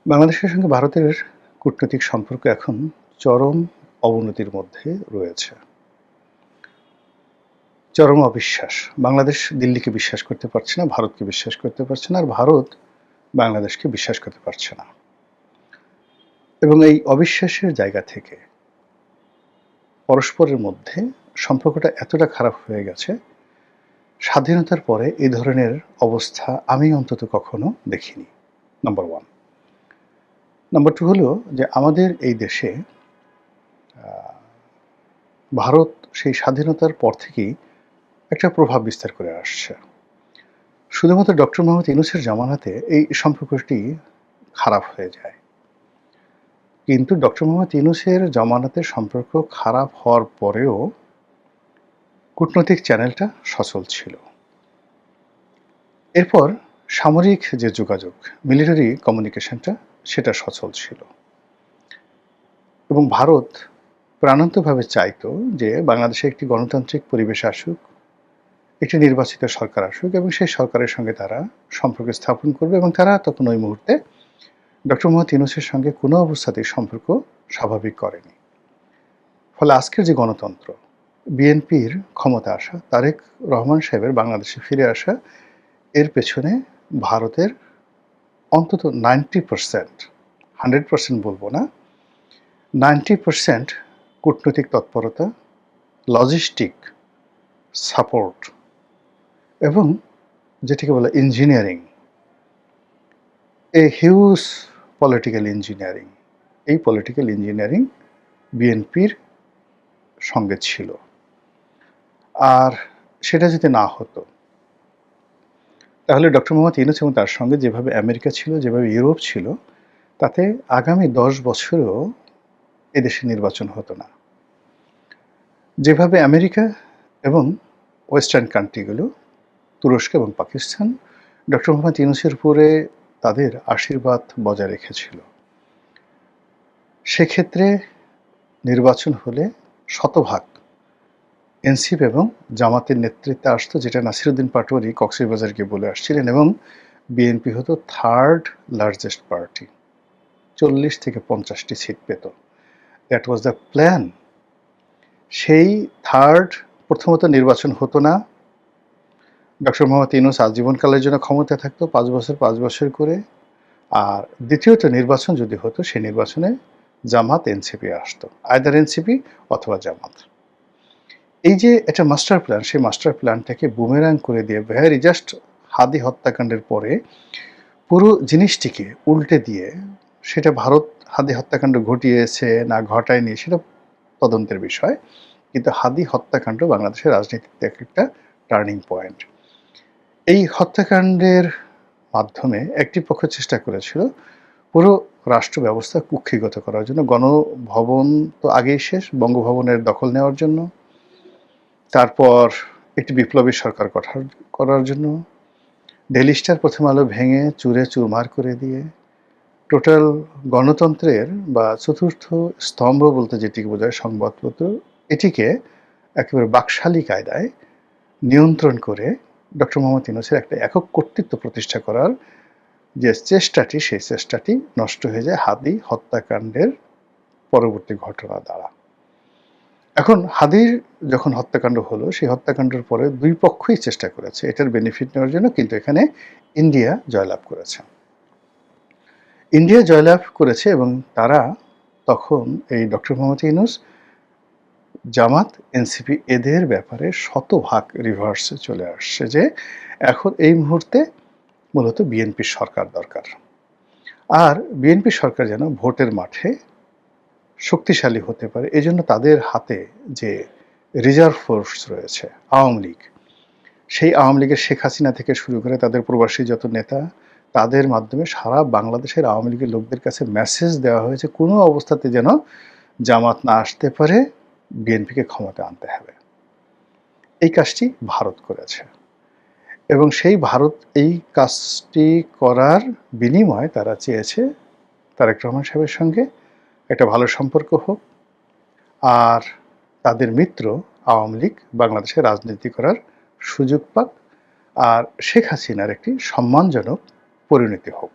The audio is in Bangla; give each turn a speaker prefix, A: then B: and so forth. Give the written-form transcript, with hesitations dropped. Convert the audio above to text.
A: বাংলাদেশের সঙ্গে ভারতের কূটনৈতিক সম্পর্ক এখন চরম অবনতির মধ্যে রয়েছে। চরম অবিশ্বাস। বাংলাদেশ দিল্লিকে বিশ্বাস করতে পারছে না, ভারতকে বিশ্বাস করতে পারছে না, আর ভারত বাংলাদেশকে বিশ্বাস করতে পারছে না। এবং এই অবিশ্বাসের জায়গা থেকে পরস্পরের মধ্যে সম্পর্কটা এতটা খারাপ হয়ে গেছে, স্বাধীনতার পরে এই ধরনের অবস্থা আমি অন্তত কখনো দেখিনি। নাম্বার 1। নাম্বার 2 হলো যে আমাদের এই দেশে ভারত সেই স্বাধীনতার পর থেকেই একটা প্রভাব বিস্তার করে আসছে। শুধুমাত্র ডক্টর মোহাম্মদ ইউনূসের জামানাতে এই সম্পর্কটি খারাপ হয়ে যায়। কিন্তু ডক্টর মোহাম্মদ ইউনূসের জামানাতে সম্পর্ক খারাপ হওয়ার পরেও কূটনৈতিক চ্যানেলটা সচল ছিল। এরপর সামরিক যে যোগাযোগ, মিলিটারি কমিউনিকেশনটা সেটা সচল ছিল। এবং ভারত প্রাণান্তভাবে চাইতো যে বাংলাদেশে একটি গণতান্ত্রিক পরিবেশ আসুক, একটি নির্বাচিত সরকার আসুক এবং সেই সরকারের সঙ্গে তারা সম্পর্ক স্থাপন করবে, এবং তারা তখন ওই মুহূর্তে ডক্টর মোহাম্মদ ইউনূসের সঙ্গে কোনো অবস্থাতেই সম্পর্ক স্বাভাবিক করেনি। ফলে আজকের যে গণতন্ত্র, বিএনপির ক্ষমতা আসা, তারেক রহমান সাহেবের বাংলাদেশে ফিরে আসা, এর পেছনে ভারতের অন্তত 90%, 100% বলবো না, 90% কূটনৈতিক তৎপরতা, লজিস্টিক সাপোর্ট এবং যেটিকে বলে engineering, a huge political engineering, এই পলিটিক্যাল ইঞ্জিনিয়ারিং বিএনপির সঙ্গে ছিল। আর সেটা যদি না হতো তাহলে ডক্টর মোহাম্মদ ইউনূস এবং তার সঙ্গে যেভাবে আমেরিকা ছিল, যেভাবে ইউরোপ ছিল, তাতে আগামী 10 বছরেও এদেশে নির্বাচন হতো না। যেভাবে আমেরিকা এবং ওয়েস্টার্ন কান্ট্রিগুলো, তুরস্ক এবং পাকিস্তান, ডক্টর মোহাম্মদ ইউনূসের উপরে তাদের আশীর্বাদ বজায় রেখেছিল, সেক্ষেত্রে নির্বাচন হলে শতভাগ এনসিপি এবং জামাতের নেতৃত্বে আসতো, যেটা নাসিরুদ্দিন পাটোয়ারি কক্সবাজার গিয়ে বলে আসছিলেন, এবং বিএনপি হতো থার্ড লার্জেস্ট পার্টি, 40 থেকে 50টি সিট পেত। That was the plan. সেই প্রথমত নির্বাচন হতো না, ডক্টর মোহাম্মদ ইউনূস আজীবনকালের জন্য ক্ষমতায় থাকতো, 5 বছর 5 বছর করে। আর দ্বিতীয়ত নির্বাচন যদি হতো, সেই নির্বাচনে জামাত এনসিপি আসতো, আইদার এনসিপি অথবা জামাত। এই যে একটা মাস্টার প্ল্যান, সেই মাস্টার প্ল্যানটাকে বুমেরাং করে দিয়ে ভেরি জাস্ট হাদি হত্যাকাণ্ডের পরে পুরো জিনিসটিকে উল্টে দিয়ে, সেটা ভারত হাদি হত্যাকাণ্ড ঘটিয়েছে না ঘটায়নি সেটা তদন্তের বিষয়, কিন্তু হাদি হত্যাকাণ্ড বাংলাদেশের রাজনীতিতে একটা টার্নিং পয়েন্ট। এই হত্যাকাণ্ডের মাধ্যমে একটি পক্ষ চেষ্টা করেছিল পুরো রাষ্ট্র ব্যবস্থা কুক্ষিগত করার জন্য, গণভবন তো আগেই শেষ, বঙ্গভবনের দখল নেওয়ার জন্য, তারপর একটি বিপ্লবী সরকার করার জন্য, ডেইলি স্টার, প্রথম আলো ভেঙে চুরে চুরমার করে দিয়ে টোটাল গণতন্ত্রের বা চতুর্থ স্তম্ভ বলতে যেটিকে বোঝায় সংবাদপত্র, এটিকে একেবারে বাকশালী কায়দায় নিয়ন্ত্রণ করে ডক্টর মোহাম্মদ ইউনূসের একটা একক কর্তৃত্ব প্রতিষ্ঠা করার যে চেষ্টাটি, সেই চেষ্টাটি নষ্ট হয়ে যায় হাদি হত্যাকাণ্ডের পরবর্তী ঘটনা দ্বারা। এখন হাদির যখন হত্যাকাণ্ড হলো, সেই হত্যাকাণ্ডের পরে দুই পক্ষই চেষ্টা করেছে এটার বেনিফিট নেওয়ার জন্য, কিন্তু এখানে ইন্ডিয়া জয়লাভ করেছে। ইন্ডিয়া জয়লাভ করেছে এবং তারা তখন এই ডক্টর মোহাম্মদ ইউনূস, জামাত, এনসিপি এদের ব্যাপারে শতভাগ রিভার্সে চলে আসছে যে এখন এই মুহূর্তে মূলত বিএনপি সরকার দরকার। আর বিএনপি সরকার যেন ভোটের মাঠে শক্তিশালী হতে পারে, এজন্য তাদের হাতে যে রিজার্ভ ফোর্স রয়েছে আওয়ামী লীগ, সেই আওয়ামী লীগের শেখ হাসিনা থেকে শুরু করে তাদের প্রবাসী যত নেতা, তাদের মাধ্যমে সারা বাংলাদেশের আওয়ামী লীগের লোকদের কাছে মেসেজ দেওয়া হয়েছে কোনো অবস্থাতে যেন জামাত না আসতে পারে, বিএনপিকে ক্ষমতা আনতে হবে। এই কাজটি ভারত করেছে এবং সেই ভারত এই কাজটি করার বিনিময়ে তারা চেয়েছে তারেক রহমান সাহেবের সঙ্গে একটা ভালো সম্পর্ক হোক, আর তাদের মিত্র আওয়ামী লীগ বাংলাদেশে রাজনীতি করার সুযোগ পাক, আর শেখ হাসিনার একটি সম্মানজনক পরিণতি হোক।